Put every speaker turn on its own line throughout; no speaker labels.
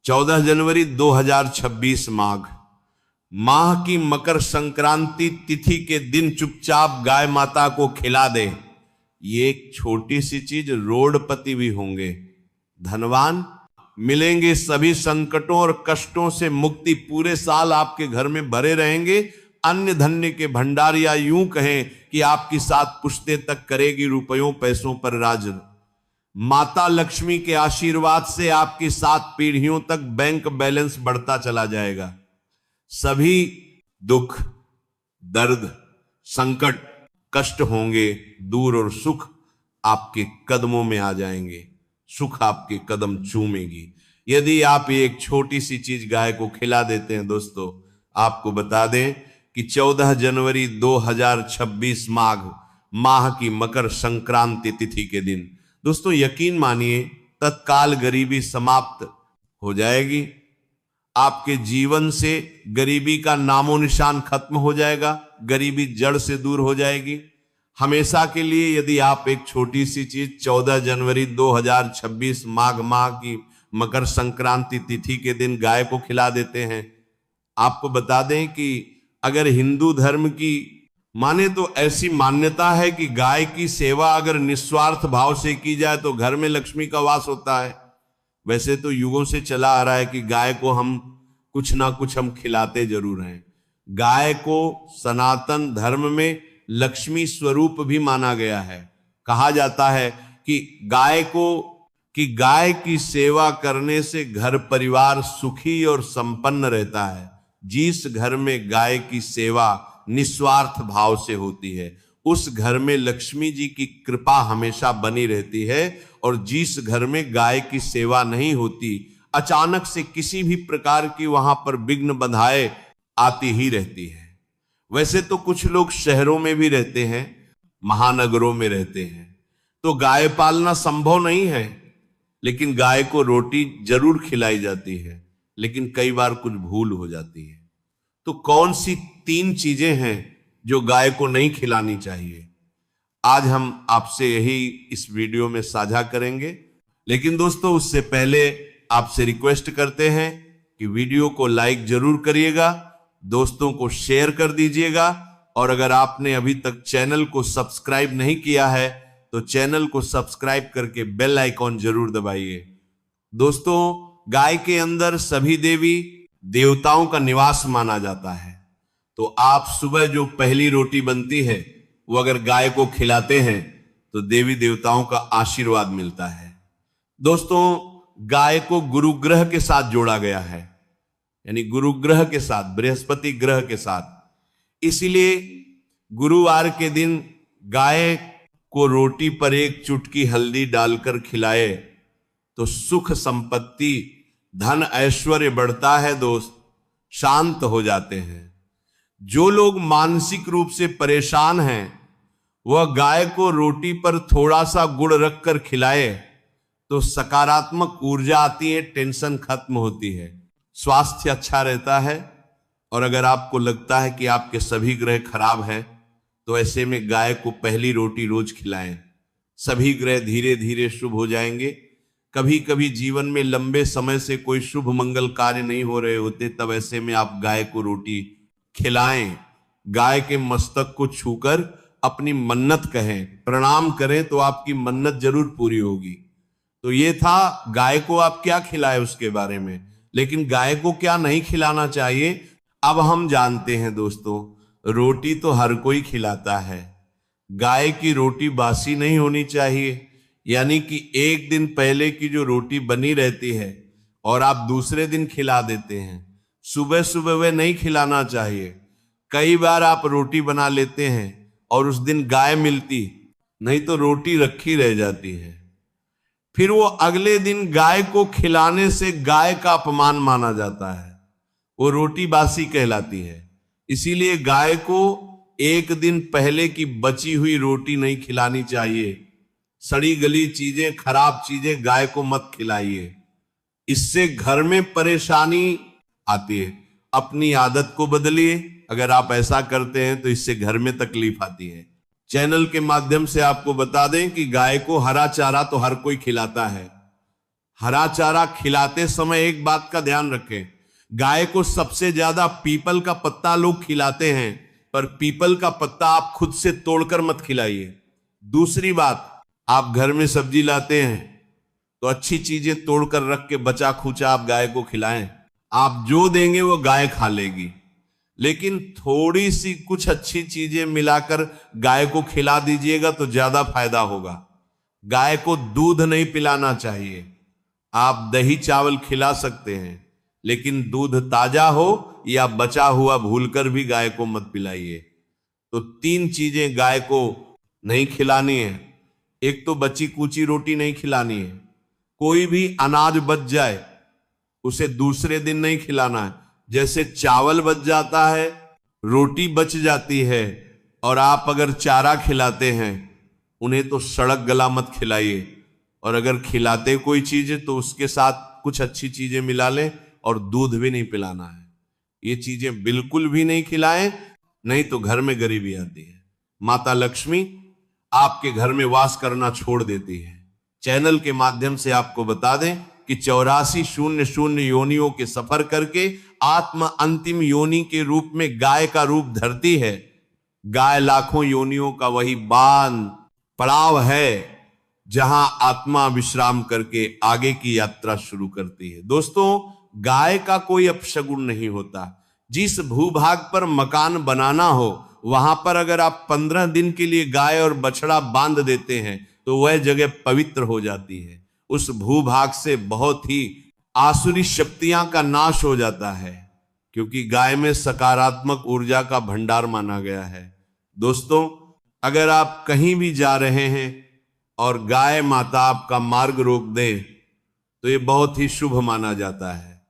14 जनवरी 2026 माह की मकर संक्रांति तिथि के दिन चुपचाप गाय माता को खिला दे। ये एक छोटी सी चीज, रोडपति भी होंगे, धनवान मिलेंगे, सभी संकटों और कष्टों से मुक्ति पूरे साल आपके घर में भरे रहेंगे। अन्य धन्य के भंडार, या यूं कहें कि आपकी साथ पुश्ते तक करेगी रुपयों पैसों पर राज। माता लक्ष्मी के आशीर्वाद से आपकी 7 पीढ़ियों तक बैंक बैलेंस बढ़ता चला जाएगा। सभी दुख, दर्द, संकट, कष्ट होंगे दूर और सुख आपके कदमों में आ जाएंगे। सुख आपके कदम चूमेगी यदि आप एक छोटी सी चीज गाय को खिला देते हैं। दोस्तों, आपको बता दें कि 14 जनवरी 2026 माह की मकर संक्रांति तिथि के दिन दोस्तों यकीन मानिए तत्काल गरीबी समाप्त हो जाएगी। आपके जीवन से गरीबी का नामो निशान खत्म हो जाएगा, गरीबी जड़ से दूर हो जाएगी हमेशा के लिए। यदि आप एक छोटी सी चीज 14 जनवरी 2026 माह की मकर संक्रांति तिथि के दिन गाय को खिला देते हैं। आपको बता दें कि अगर हिंदू धर्म की माने तो ऐसी मान्यता है कि गाय की सेवा अगर निस्वार्थ भाव से की जाए तो घर में लक्ष्मी का वास होता है। वैसे तो युगों से चला आ रहा है कि गाय को हम कुछ ना कुछ हम खिलाते जरूर हैं। गाय को सनातन धर्म में लक्ष्मी स्वरूप भी माना गया है। कहा जाता है कि गाय की सेवा करने से घर परिवार सुखी और संपन्न रहता है। जिस घर में गाय की सेवा निस्वार्थ भाव से होती है उस घर में लक्ष्मी जी की कृपा हमेशा बनी रहती है। और जिस घर में गाय की सेवा नहीं होती, अचानक से किसी भी प्रकार की वहां पर विघ्न बाधाएं आती ही रहती है। वैसे तो कुछ लोग शहरों में भी रहते हैं, महानगरों में रहते हैं, तो गाय पालना संभव नहीं है, लेकिन गाय को रोटी जरूर खिलाई जाती है, लेकिन कई बार कुछ भूल हो जाती है। तो कौन सी 3 चीजें हैं जो गाय को नहीं खिलानी चाहिए, आज हम आपसे यही इस वीडियो में साझा करेंगे। लेकिन दोस्तों उससे पहले आपसे रिक्वेस्ट करते हैं कि वीडियो को लाइक जरूर करिएगा, दोस्तों को शेयर कर दीजिएगा, और अगर आपने अभी तक चैनल को सब्सक्राइब नहीं किया है तो चैनल को सब्सक्राइब करके बेल आइकॉन जरूर दबाइए। दोस्तों, गाय के अंदर सभी देवी देवताओं का निवास माना जाता है। तो आप सुबह जो पहली रोटी बनती है वो अगर गाय को खिलाते हैं तो देवी देवताओं का आशीर्वाद मिलता है। दोस्तों, गाय को गुरु ग्रह के साथ जोड़ा गया है, यानी गुरु ग्रह के साथ, बृहस्पति ग्रह के साथ। इसीलिए गुरुवार के दिन गाय को रोटी पर एक चुटकी हल्दी डालकर खिलाए तो सुख संपत्ति, धन ऐश्वर्य बढ़ता है दोस्त, शांत हो जाते हैं। जो लोग मानसिक रूप से परेशान हैं वह गाय को रोटी पर थोड़ा सा गुड़ रखकर खिलाए तो सकारात्मक ऊर्जा आती है, टेंशन खत्म होती है, स्वास्थ्य अच्छा रहता है। और अगर आपको लगता है कि आपके सभी ग्रह खराब हैं तो ऐसे में गाय को पहली रोटी रोज खिलाएं, सभी ग्रह धीरे धीरे शुभ हो जाएंगे। कभी कभी जीवन में लंबे समय से कोई शुभ मंगल कार्य नहीं हो रहे होते, तब ऐसे में आप गाय को रोटी खिलाएं, गाय के मस्तक को छूकर अपनी मन्नत कहें, प्रणाम करें तो आपकी मन्नत जरूर पूरी होगी। तो ये था गाय को आप क्या खिलाए उसके बारे में, लेकिन गाय को क्या नहीं खिलाना चाहिए अब हम जानते हैं। दोस्तों, रोटी तो हर कोई खिलाता है, गाय की रोटी बासी नहीं होनी चाहिए, यानी कि एक दिन पहले की जो रोटी बनी रहती है और आप दूसरे दिन खिला देते हैं, सुबह सुबह वह नहीं खिलाना चाहिए। कई बार आप रोटी बना लेते हैं और उस दिन गाय मिलती नहीं तो रोटी रखी रह जाती है, फिर वो अगले दिन गाय को खिलाने से गाय का अपमान माना जाता है, वो रोटी बासी कहलाती है। इसीलिए गाय को एक दिन पहले की बची हुई रोटी नहीं खिलानी चाहिए, सड़ी गली चीजें, खराब चीजें गाय को मत खिलाइए, इससे घर में परेशानी आती है। अपनी आदत को बदलिए, अगर आप ऐसा करते हैं तो इससे घर में तकलीफ आती है। चैनल के माध्यम से आपको बता दें कि गाय को हरा चारा तो हर कोई खिलाता है, हरा चारा खिलाते समय एक बात का ध्यान रखें, गाय को सबसे ज्यादा पीपल का पत्ता लोग खिलाते हैं, पर पीपल का पत्ता आप खुद से तोड़कर मत खिलाइए। दूसरी बात, आप घर में सब्जी लाते हैं तो अच्छी चीजें तोड़कर रख के बचा खुचा आप गाय को खिलाएं। आप जो देंगे वो गाय खा लेगी, लेकिन थोड़ी सी कुछ अच्छी चीजें मिलाकर गाय को खिला दीजिएगा तो ज्यादा फायदा होगा। गाय को दूध नहीं पिलाना चाहिए। आप दही चावल खिला सकते हैं, लेकिन दूध ताजा हो या बचा हुआ भूलकर भी गाय को मत पिलाइए। तो 3 चीजें गाय को नहीं खिलानी है। एक तो बची कुची रोटी नहीं खिलानी है। कोई भी अनाज बच जाए उसे दूसरे दिन नहीं खिलाना है। जैसे चावल बच जाता है, रोटी बच जाती है, और आप अगर चारा खिलाते हैं उन्हें तो सड़क गला मत खिलाइए। और अगर खिलाते कोई चीज तो उसके साथ कुछ अच्छी चीजें मिला लें, और दूध भी नहीं पिलाना है। ये चीजें बिल्कुल भी नहीं खिलाएं, नहीं तो घर में गरीबी आती है। माता लक्ष्मी आपके घर में वास करना छोड़ देती है। चैनल के माध्यम से आपको बता दें कि 8400 योनियों के सफर करके आत्मा अंतिम योनि के रूप में गाय का रूप धरती है। गाय लाखों योनियों का वही बांध पड़ाव है जहां आत्मा विश्राम करके आगे की यात्रा शुरू करती है। दोस्तों, गाय का कोई अपशगुन नहीं होता। जिस भूभाग पर मकान बनाना हो वहां पर अगर आप 15 दिन के लिए गाय और बछड़ा बांध देते हैं तो वह जगह पवित्र हो जाती है। उस भूभाग से बहुत ही आसुरी शक्तियां का नाश हो जाता है, क्योंकि गाय में सकारात्मक ऊर्जा का भंडार माना गया है। दोस्तों, अगर आप कहीं भी जा रहे हैं और गाय माता आपका मार्ग रोक दे तो ये बहुत ही शुभ माना जाता है।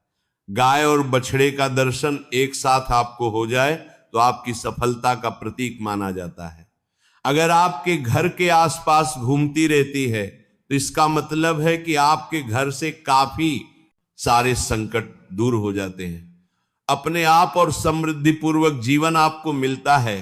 गाय और बछड़े का दर्शन एक साथ आपको हो जाए तो आपकी सफलता का प्रतीक माना जाता है। अगर आपके घर के आसपास घूमती रहती है तो इसका मतलब है कि आपके घर से काफी सारे संकट दूर हो जाते हैं। अपने आप और समृद्धि पूर्वक जीवन आपको मिलता है।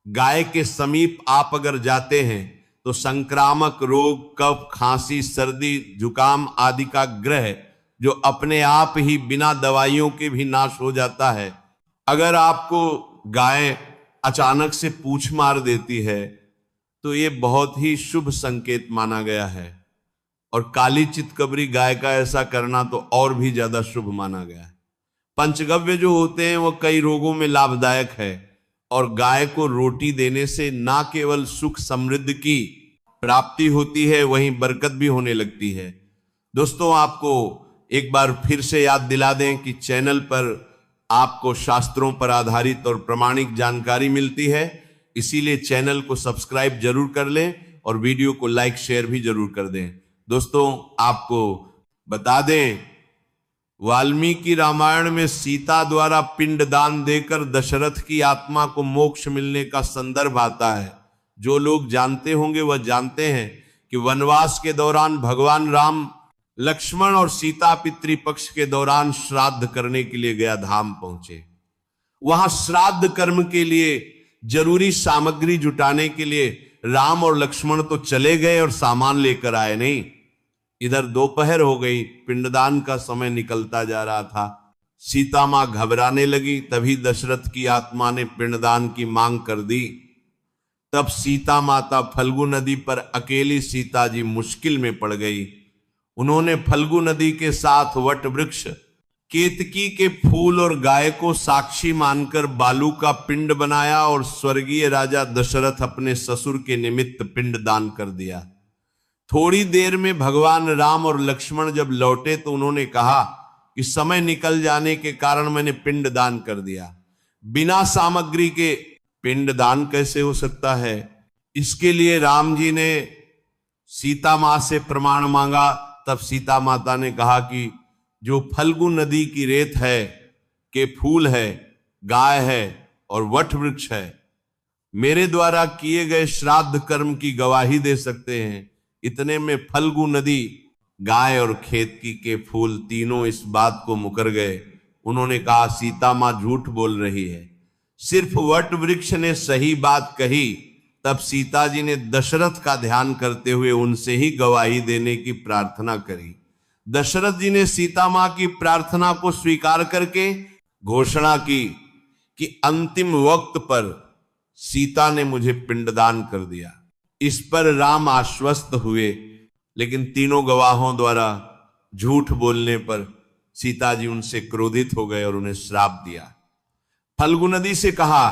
गाय के समीप आप अगर जाते हैं तो संक्रामक रोग, कफ, खांसी, सर्दी, जुकाम आदि का ग्रह जो अपने आप ही बिना दवाइयों के भी नाश हो जाता है। अगर आपको गाय अचानक से पूंछ मार देती है तो ये बहुत ही शुभ संकेत माना गया है, और काली चितकबरी गाय का ऐसा करना तो और भी ज्यादा शुभ माना गया है। पंचगव्य जो होते हैं वो कई रोगों में लाभदायक है, और गाय को रोटी देने से ना केवल सुख समृद्धि की प्राप्ति होती है, वहीं बरकत भी होने लगती है। दोस्तों, आपको एक बार फिर से याद दिला दें कि चैनल पर आपको शास्त्रों पर आधारित और प्रमाणिक जानकारी मिलती है, इसीलिए चैनल को सब्सक्राइब जरूर कर लें और वीडियो को लाइक शेयर भी जरूर कर दें। दोस्तों, आपको बता दें, वाल्मीकि रामायण में सीता द्वारा पिंडदान देकर दशरथ की आत्मा को मोक्ष मिलने का संदर्भ आता है। जो लोग जानते होंगे वह जानते हैं कि वनवास के दौरान भगवान राम लक्ष्मण और सीता पितृपक्ष के दौरान श्राद्ध करने के लिए गया धाम पहुंचे। वहां श्राद्ध कर्म के लिए जरूरी सामग्री जुटाने के लिए राम और लक्ष्मण तो चले गए और सामान लेकर आए नहीं। इधर दोपहर हो गई, पिंडदान का समय निकलता जा रहा था। सीता मां घबराने लगी, तभी दशरथ की आत्मा ने पिंडदान की मांग कर दी। तब सीता माता फल्गु नदी पर अकेली सीता जी मुश्किल में पड़ गई। उन्होंने फल्गु नदी के साथ वट वृक्ष, केतकी के फूल और गाय को साक्षी मानकर बालू का पिंड बनाया और स्वर्गीय राजा दशरथ अपने ससुर के निमित्त पिंड दान कर दिया। थोड़ी देर में भगवान राम और लक्ष्मण जब लौटे तो उन्होंने कहा कि समय निकल जाने के कारण मैंने पिंड दान कर दिया। बिना सामग्री के पिंड दान कैसे हो सकता है? इसके लिए राम जी ने सीता मां से प्रमाण मांगा। तब सीता माता ने कहा कि जो फल्गु नदी की रेत है, के फूल है, गाय है और वट वृक्ष है, मेरे द्वारा किए गए श्राद्ध कर्म की गवाही दे सकते हैं। इतने में फल्गु नदी, गाय और खेतकी के फूल तीनों इस बात को मुकर गए। उन्होंने कहा सीता मां झूठ बोल रही है, सिर्फ वट वृक्ष ने सही बात कही। तब सीता जी ने दशरथ का ध्यान करते हुए उनसे ही गवाही देने की प्रार्थना करी। दशरथ जी ने सीता मां की प्रार्थना को स्वीकार करके घोषणा की कि अंतिम वक्त पर सीता ने मुझे पिंडदान कर दिया। इस पर राम आश्वस्त हुए, लेकिन तीनों गवाहों द्वारा झूठ बोलने पर सीता जी उनसे क्रोधित हो गए और उन्हें श्राप दिया। फल्गु नदी से कहा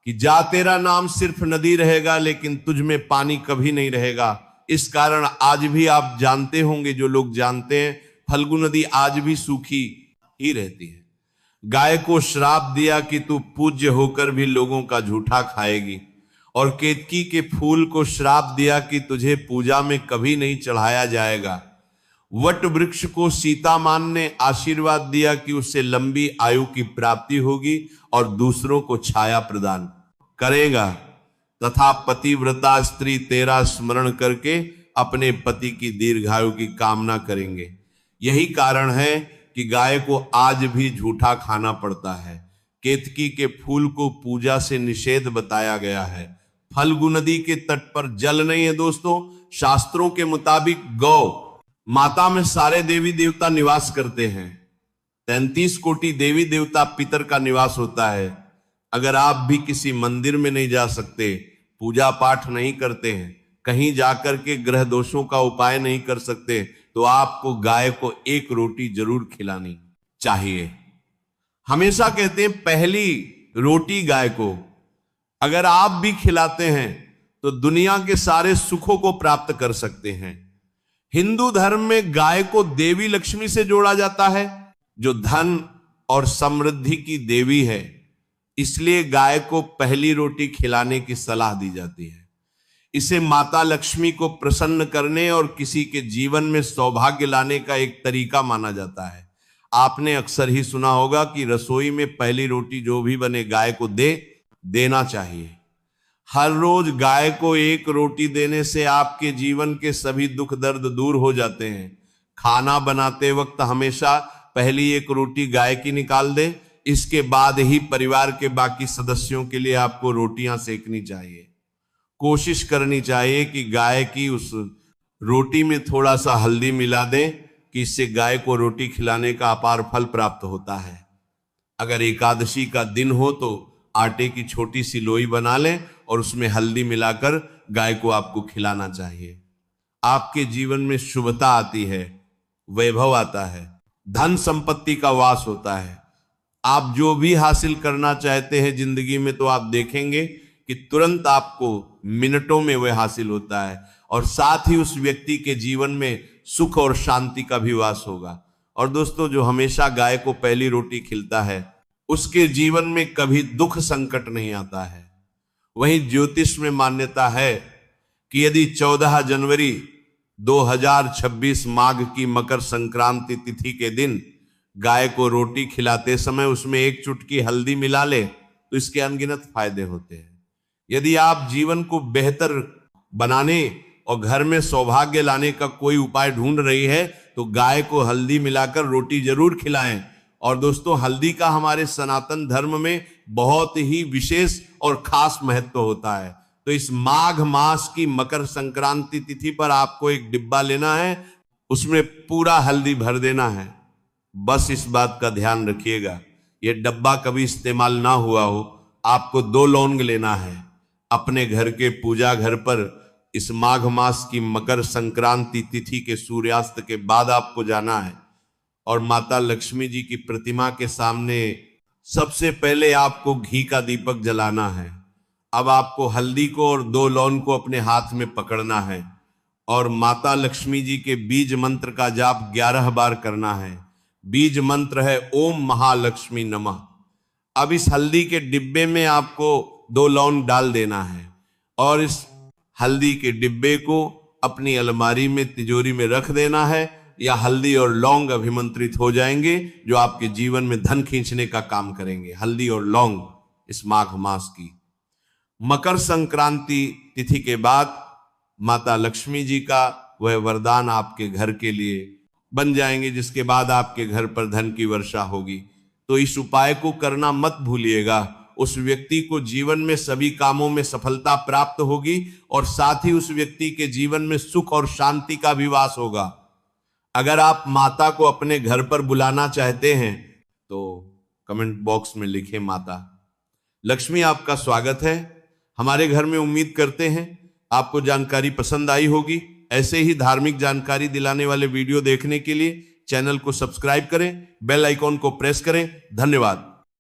कि जा, तेरा नाम सिर्फ नदी रहेगा लेकिन तुझ में पानी कभी नहीं रहेगा। इस कारण आज भी आप जानते होंगे, जो लोग जानते हैं, फल्गु नदी आज भी सूखी ही रहती है। गाय को श्राप दिया कि तू पूज्य होकर भी लोगों का झूठा खाएगी, और केतकी के फूल को श्राप दिया कि तुझे पूजा में कभी नहीं चढ़ाया जाएगा। वट वृक्ष को सीता मान ने आशीर्वाद दिया कि उससे लंबी आयु की प्राप्ति होगी और दूसरों को छाया प्रदान करेगा, तथा पतिव्रता स्त्री तेरा स्मरण करके अपने पति की दीर्घायु की कामना करेंगे। यही कारण है कि गाय को आज भी झूठा खाना पड़ता है। केतकी के फूल को पूजा से निषेध बताया गया है। फल्गु नदी के तट पर जल नहीं है दोस्तों। शास्त्रों के मुताबिक गौ माता में सारे देवी देवता निवास करते हैं। 33 कोटि देवी देवता पितर का निवास होता है। अगर आप भी किसी मंदिर में नहीं जा सकते, पूजा पाठ नहीं करते हैं, कहीं जाकर के ग्रह दोषों का उपाय नहीं कर सकते, तो आपको गाय को एक रोटी जरूर खिलानी चाहिए। हमेशा कहते हैं पहली रोटी गाय को अगर आप भी खिलाते हैं तो दुनिया के सारे सुखों को प्राप्त कर सकते हैं। हिंदू धर्म में गाय को देवी लक्ष्मी से जोड़ा जाता है, जो धन और समृद्धि की देवी है। इसलिए गाय को पहली रोटी खिलाने की सलाह दी जाती है। इसे माता लक्ष्मी को प्रसन्न करने और किसी के जीवन में सौभाग्य लाने का एक तरीका माना जाता है। आपने अक्सर ही सुना होगा कि रसोई में पहली रोटी जो भी बने गाय को देना चाहिए। हर रोज गाय को एक रोटी देने से आपके जीवन के सभी दुख दर्द दूर हो जाते हैं। खाना बनाते वक्त हमेशा पहली एक रोटी गाय की निकाल दें, इसके बाद ही परिवार के बाकी सदस्यों के लिए आपको रोटियां सेकनी चाहिए। कोशिश करनी चाहिए कि गाय की उस रोटी में थोड़ा सा हल्दी मिला दें, कि इससे गाय को रोटी खिलाने का अपार फल प्राप्त होता है। अगर एकादशी का दिन हो तो आटे की छोटी सी लोई बना लें और उसमें हल्दी मिलाकर गाय को आपको खिलाना चाहिए। आपके जीवन में शुभता आती है, वैभव आता है, धन संपत्ति का वास होता है। आप जो भी हासिल करना चाहते हैं जिंदगी में, तो आप देखेंगे कि तुरंत आपको मिनटों में वह हासिल होता है, और साथ ही उस व्यक्ति के जीवन में सुख और शांति का भी वास होगा। और दोस्तों, जो हमेशा गाय को पहली रोटी खिलाता है उसके जीवन में कभी दुख संकट नहीं आता है। वहीं ज्योतिष में मान्यता है कि यदि 14 जनवरी 2026 माघ की मकर संक्रांति तिथि के दिन गाय को रोटी खिलाते समय उसमें एक चुटकी हल्दी मिला ले तो इसके अनगिनत फायदे होते हैं। यदि आप जीवन को बेहतर बनाने और घर में सौभाग्य लाने का कोई उपाय ढूंढ रही है तो गाय को हल्दी मिलाकर रोटी जरूर खिलाएं। और दोस्तों, हल्दी का हमारे सनातन धर्म में बहुत ही विशेष और खास महत्व होता है। तो इस माघ मास की मकर संक्रांति तिथि पर आपको एक डिब्बा लेना है, उसमें पूरा हल्दी भर देना है। बस इस बात का ध्यान रखिएगा, ये डब्बा कभी इस्तेमाल ना हुआ हो। आपको 2 लौंग लेना है। अपने घर के पूजा घर पर इस माघ मास की मकर संक्रांति तिथि के सूर्यास्त के बाद आपको जाना है और माता लक्ष्मी जी की प्रतिमा के सामने सबसे पहले आपको घी का दीपक जलाना है। अब आपको हल्दी को और 2 लौंग को अपने हाथ में पकड़ना है और माता लक्ष्मी जी के बीज मंत्र का जाप 11 बार करना है। बीज मंत्र है ओम महालक्ष्मी नमः। अब इस हल्दी के डिब्बे में आपको 2 लौंग डाल देना है और इस हल्दी के डिब्बे को अपनी अलमारी में तिजोरी में रख देना है, या हल्दी और लौंग अभिमंत्रित हो जाएंगे जो आपके जीवन में धन खींचने का काम करेंगे। हल्दी और लौंग इस माघ मास की मकर संक्रांति तिथि के बाद माता लक्ष्मी जी का वह वरदान आपके घर के लिए बन जाएंगे, जिसके बाद आपके घर पर धन की वर्षा होगी। तो इस उपाय को करना मत भूलिएगा। उस व्यक्ति को जीवन में सभी कामों में सफलता प्राप्त होगी और साथ ही उस व्यक्ति के जीवन में सुख और शांति का भी वास होगा। अगर आप माता को अपने घर पर बुलाना चाहते हैं तो कमेंट बॉक्स में लिखें माता। लक्ष्मी आपका स्वागत है हमारे घर में। उम्मीद करते हैं आपको जानकारी पसंद आई होगी। ऐसे ही धार्मिक जानकारी दिलाने वाले वीडियो देखने के लिए चैनल को सब्सक्राइब करें, बेल आइकॉन को प्रेस करें। धन्यवाद।